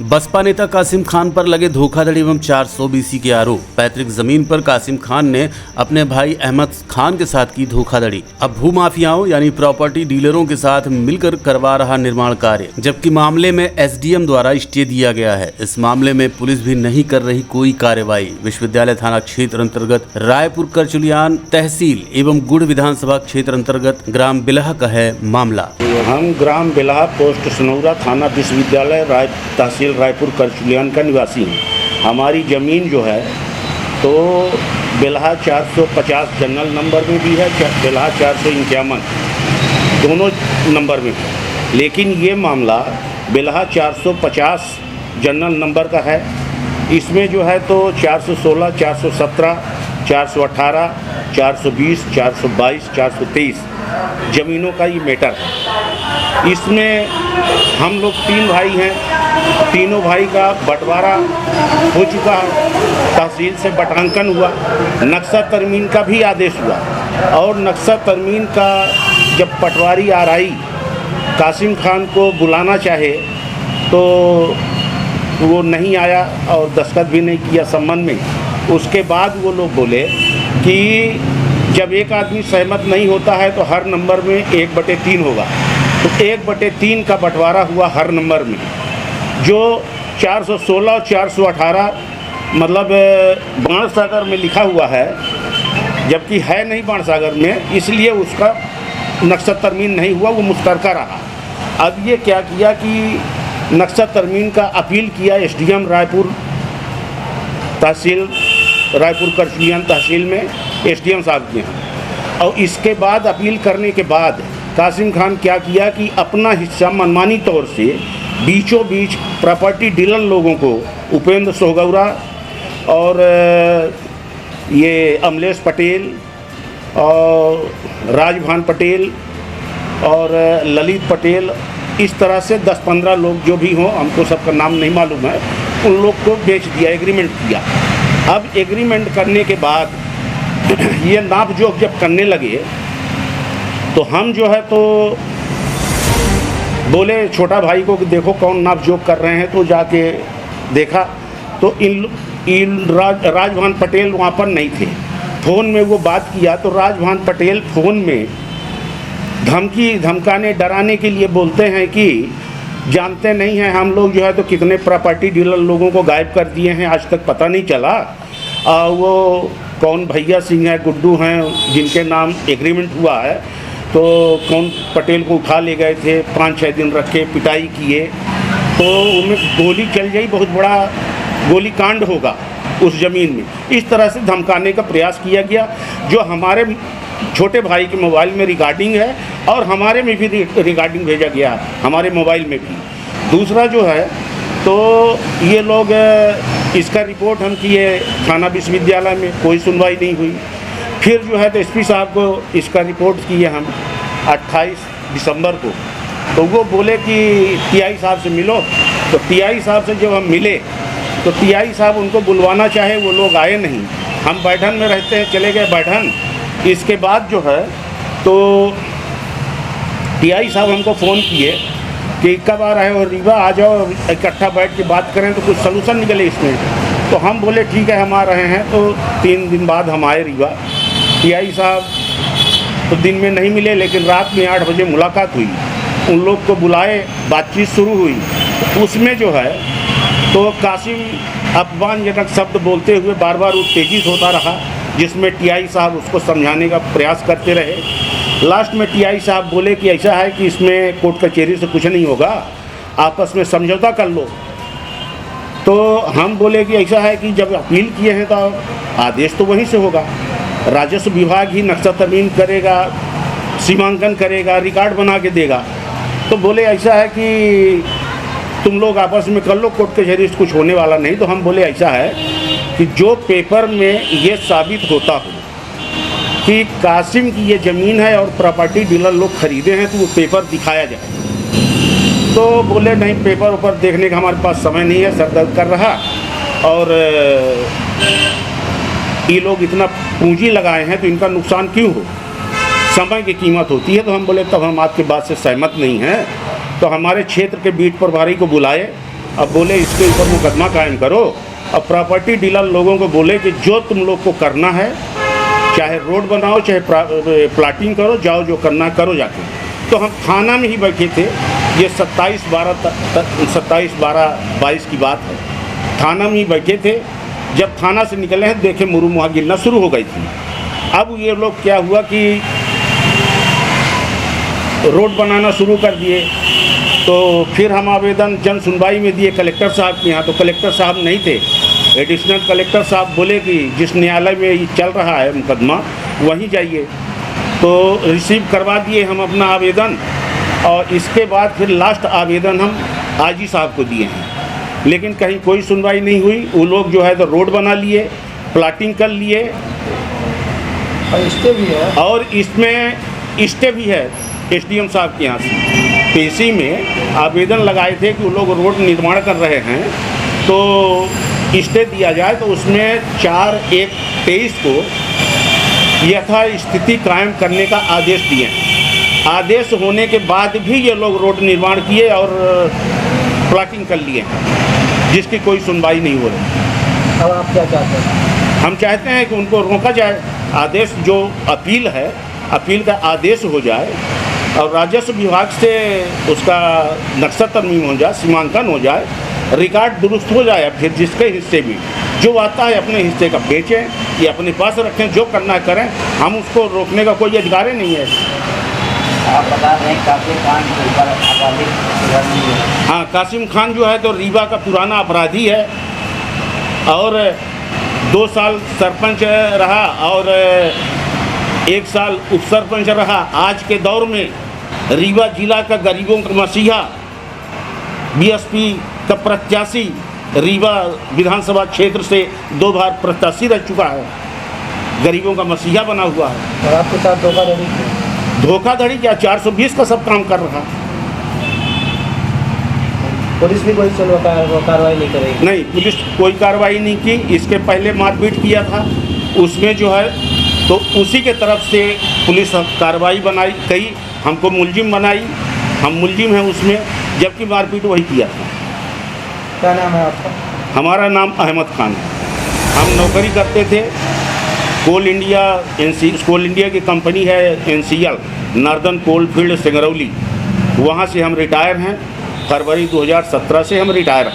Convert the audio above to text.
बसपा नेता कासिम खान पर लगे धोखाधड़ी एवं 420 के आरोप। पैतृक जमीन पर कासिम खान ने अपने भाई अहमद खान के साथ की धोखाधड़ी। अब भूमाफियाओं यानी प्रॉपर्टी डीलरों के साथ मिलकर करवा रहा निर्माण कार्य, जबकि मामले में एसडीएम द्वारा स्टे दिया गया है। इस मामले में पुलिस भी नहीं कर रही कोई कार्रवाई। विश्वविद्यालय थाना क्षेत्र अंतर्गत रायपुर करचुलियान तहसील एवं गुड़ विधानसभा क्षेत्र अंतर्गत ग्राम बिलहा का है मामला। हम ग्राम बिलहा पोस्ट सनौरा थाना विश्वविद्यालय तहसील रायपुर करचुलियान का निवासी हैं। हमारी ज़मीन जो है तो बिलहा 450 जनरल नंबर में भी है, बिलहा 451 दोनों नंबर में है, लेकिन ये मामला बिलहा 450 जनरल नंबर का है। इसमें जो है तो 416, 417, 418, 420, 422, 423 ज़मीनों का ये मैटर है। इसमें हम लोग 3 भाई हैं, तीनों भाई का बंटवारा हो चुका है, तहसील से बटांकन हुआ, नक्शा तरमीम का भी आदेश हुआ और नक्शा तरमीम का जब पटवारी आरआई कासिम खान को बुलाना चाहे तो वो नहीं आया और दस्तखत भी नहीं किया संबंध में। उसके बाद वो लोग बोले कि जब एक आदमी सहमत नहीं होता है तो हर नंबर में 1/3 होगा, तो 1/3 का बंटवारा हुआ हर नंबर में। जो 416 और 418 मतलब बाणसागर में लिखा हुआ है, जबकि है नहीं बाणसागर में, इसलिए उसका नक्शा तरमीम नहीं हुआ, वो मुश्तरका रहा। अब ये क्या किया कि नक्शा तरमीम का अपील किया एसडीएम रायपुर तहसील रायपुर करचुलियान तहसील में एसडीएम साहब के यहाँ, और इसके बाद अपील करने के बाद कासिम खान क्या किया कि अपना हिस्सा मनमानी तौर से बीचों बीच प्रॉपर्टी डीलर लोगों को, उपेंद्र सोहगौरा और ये अमलेश पटेल और राजभान पटेल और ललित पटेल, इस तरह से 10-15 लोग जो भी हों, हमको सबका नाम नहीं मालूम है, उन लोग को बेच दिया, एग्रीमेंट किया। अब एग्रीमेंट करने के बाद ये नाप जोख जब करने लगे तो हम जो है तो बोले छोटा भाई को कि देखो कौन नाप जोख कर रहे हैं, तो जाके देखा तो इन राजभान पटेल वहाँ पर नहीं थे। फ़ोन में वो बात किया तो राजभान पटेल फ़ोन में धमकाने डराने के लिए बोलते हैं कि जानते नहीं हैं हम लोग जो है तो कितने प्रॉपर्टी डीलर लोगों को गायब कर दिए हैं, आज तक पता नहीं चला। वो कौन भैया सिंह है, गुड्डू हैं, जिनके नाम एग्रीमेंट हुआ है, तो कौन पटेल को उठा ले गए थे, 5-6 दिन रखे, पिटाई किए, तो उनमें गोली चल जाई, बहुत बड़ा गोली कांड होगा उस ज़मीन में। इस तरह से धमकाने का प्रयास किया गया, जो हमारे छोटे भाई के मोबाइल में रिकॉर्डिंग है और हमारे में भी रिकॉर्डिंग भेजा गया, हमारे मोबाइल में भी। दूसरा जो है तो ये लोग इसका रिपोर्ट हम किए थाना विश्वविद्यालय में, कोई सुनवाई नहीं हुई। फिर जो है तो एसपी साहब को इसका रिपोर्ट किए हम 28 दिसंबर को, तो वो बोले कि टीआई साहब से मिलो। तो टीआई साहब से जब हम मिले तो टीआई साहब उनको बुलवाना चाहे, वो लोग आए नहीं। हम बैठन में रहते हैं, चले गए बैठन। इसके बाद जो है तो टीआई साहब हमको फ़ोन किए कि कब आ रहे हो रीवा, आ जाओ इकट्ठा बैठ के बात करें तो कुछ सलूशन निकले इसमें। तो हम बोले ठीक है हम आ रहे हैं। तो 3 दिन बाद हम आए रीवा। टीआई साहब तो दिन में नहीं मिले, लेकिन रात में 8 बजे मुलाकात हुई, उन लोग को बुलाए, बातचीत शुरू हुई। तो उसमें जो है तो कासिम अपमानजनक शब्द बोलते हुए बार बार उत्तेजित होता रहा, जिसमें टीआई साहब उसको समझाने का प्रयास करते रहे। लास्ट में टीआई साहब बोले कि ऐसा है कि इसमें कोर्ट कचहरी से कुछ नहीं होगा, आपस में समझौता कर लो। तो हम बोले कि ऐसा है कि जब अपील किए हैं तो आदेश तो वहीं से होगा, राजस्व विभाग ही नक्शा तरमीम करेगा, सीमांकन करेगा, रिकॉर्ड बना के देगा। तो बोले ऐसा है कि तुम लोग आपस में कर लो, कोर्ट कचहरी से कुछ होने वाला नहीं। तो हम बोले ऐसा है कि जो पेपर में ये साबित होता हो कि कासिम की ये ज़मीन है और प्रॉपर्टी डीलर लोग खरीदे हैं, तो वो पेपर दिखाया जाए। तो बोले नहीं, पेपर ऊपर देखने का हमारे पास समय नहीं है, सर दर्द कर रहा, और ये लोग इतना पूंजी लगाए हैं तो इनका नुकसान क्यों हो, समय की कीमत होती है। तो हम बोले तब हम आपकी बात से सहमत नहीं हैं। तो हमारे क्षेत्र के बीट प्रभारी को बुलाए अब बोले इसके ऊपर मुकदमा कायम करो। अब प्रॉपर्टी डीलर लोगों को बोले कि जो तुम लोग को करना है, चाहे रोड बनाओ चाहे प्लाटिंग करो, जाओ जो करना है करो जाके। तो हम थाना में ही बैठे थे, ये 27/12/22 की बात है। थाना में ही बैठे थे, जब थाना से निकले हैं देखे मुरुम वहाँ गिरना शुरू हो गई थी। अब ये लोग क्या हुआ कि रोड बनाना शुरू कर दिए। तो फिर हम आवेदन जन सुनवाई में दिए कलेक्टर साहब के यहाँ, तो कलेक्टर साहब नहीं थे। एडिशनल कलेक्टर साहब बोले कि जिस न्यायालय में ये चल रहा है मुकदमा वहीं जाइए। तो रिसीव करवा दिए हम अपना आवेदन, और इसके बाद फिर लास्ट आवेदन हम आजी साहब को दिए हैं, लेकिन कहीं कोई सुनवाई नहीं हुई। वो लोग जो है तो रोड बना लिए, प्लाटिंग कर लिए, और स्टे भी है, और इसमें स्टे भी है एसडीएम साहब के यहाँ से। पेशी में आवेदन लगाए थे कि वो लोग रोड निर्माण कर रहे हैं तो स्टे दिया जाए, तो उसमें 4/1/23 को यथा स्थिति कायम करने का आदेश दिए। आदेश होने के बाद भी ये लोग रोड निर्माण किए और प्लाटिंग कर लिए, जिसकी कोई सुनवाई नहीं हो रही। अब आप क्या चाहते हैं? हम चाहते हैं कि उनको रोका जाए, आदेश जो अपील है, अपील का आदेश हो जाए, और राजस्व विभाग से उसका नक्शा तरमीम हो जाए, सीमांकन हो जाए, रिकॉर्ड दुरुस्त हो जाए। फिर जिसके हिस्से में जो आता है अपने हिस्से का बेचें या अपने पास रखें, जो करना है करें, हम उसको रोकने का कोई अधिकार ही नहीं है। आप बता रहे हैं कासिम खान के ऊपर आपराधिक नहीं है। हाँ, कासिम खान जो है तो रीवा का पुराना अपराधी है, और 2 साल सरपंच रहा और 1 साल उप सरपंच रहा। आज के दौर में रीवा जिला का गरीबों का मसीहा, बीएसपी का प्रत्याशी, रीवा विधानसभा क्षेत्र से 2 बार प्रत्याशी रह चुका है, गरीबों का मसीहा बना हुआ है। और आपके साथ धोखाधड़ी की? धोखाधड़ी क्या, 420 का सब काम कर रहा है। पुलिस भी कोई कार्रवाई नहीं करेगी? नहीं, पुलिस कोई कार्रवाई नहीं की। इसके पहले मारपीट किया था, उसमें जो है तो उसी के तरफ से पुलिस कार्रवाई बनाई, कई हमको मुलजिम बनाई, हम मुलजिम हैं उसमें, जबकि मारपीट वही किया था। क्या नाम है आपका? हमारा नाम अहमद खान है। हम नौकरी करते थे कोल इंडिया की कंपनी है NCL, नॉर्दर्न कोलफील्ड सिंगरौली, वहाँ से हम रिटायर हैं। फरवरी 2017 से हम रिटायर हैं।